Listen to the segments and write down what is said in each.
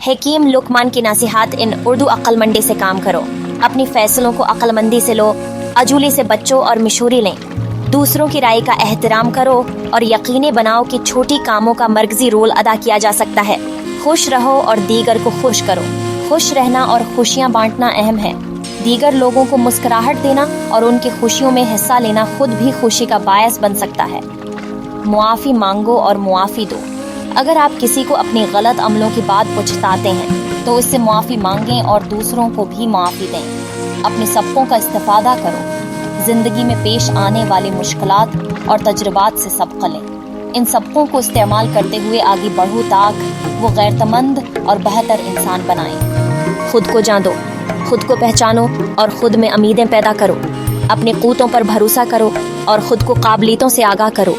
حکیم لقمان کی نصیحت ان اردو عقلمندی سے کام کرو، اپنی فیصلوں کو عقلمندی سے لو، عجولی سے بچو اور مشوری لیں، دوسروں کی رائے کا احترام کرو اور یقینی بناؤ کہ چھوٹی کاموں کا مرکزی رول ادا کیا جا سکتا ہے۔ خوش رہو اور دیگر کو خوش کرو۔ خوش رہنا اور خوشیاں بانٹنا اہم ہے۔ دیگر لوگوں کو مسکراہٹ دینا اور ان کی خوشیوں میں حصہ لینا خود بھی خوشی کا باعث بن سکتا ہے۔ معافی مانگو اور معافی دو۔ اگر آپ کسی کو اپنی غلط عملوں کی بات پچھتاتے ہیں تو اس سے معافی مانگیں اور دوسروں کو بھی معافی دیں۔ اپنے سبقوں کا استفادہ کرو۔ زندگی میں پیش آنے والی مشکلات اور تجربات سے سبق لیں۔ ان سبقوں کو استعمال کرتے ہوئے آگے بڑھو تاکہ وہ غیرتمند اور بہتر انسان بنائیں۔ خود کو جان دو، خود کو پہچانو اور خود میں امیدیں پیدا کرو۔ اپنے قوتوں پر بھروسہ کرو اور خود کو قابلیتوں سے آگاہ کرو۔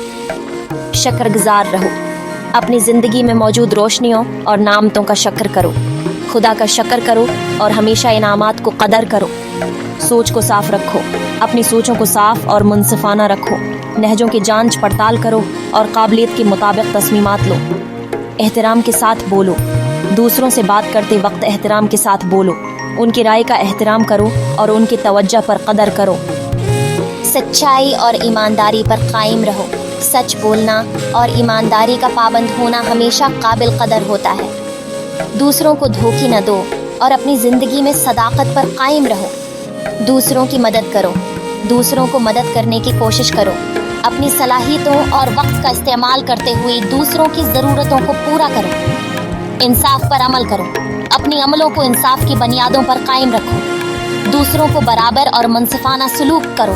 شکر گزار رہو۔ اپنی زندگی میں موجود روشنیوں اور نعمتوں کا شکر کرو۔ خدا کا شکر کرو اور ہمیشہ انعامات کو قدر کرو۔ سوچ کو صاف رکھو۔ اپنی سوچوں کو صاف اور منصفانہ رکھو۔ لہجوں کی جانچ پڑتال کرو اور قابلیت کے مطابق تصمیمات لو۔ احترام کے ساتھ بولو۔ دوسروں سے بات کرتے وقت احترام کے ساتھ بولو۔ ان کی رائے کا احترام کرو اور ان کی توجہ پر قدر کرو۔ سچائی اور ایمانداری پر قائم رہو۔ سچ بولنا اور ایمانداری کا پابند ہونا ہمیشہ قابل قدر ہوتا ہے۔ دوسروں کو دھوکہ نہ دو اور اپنی زندگی میں صداقت پر قائم رہو۔ دوسروں کی مدد کرو۔ دوسروں کو مدد کرنے کی کوشش کرو۔ اپنی صلاحیتوں اور وقت کا استعمال کرتے ہوئے دوسروں کی ضرورتوں کو پورا کرو۔ انصاف پر عمل کرو۔ اپنی عملوں کو انصاف کی بنیادوں پر قائم رکھو۔ دوسروں کو برابر اور منصفانہ سلوک کرو۔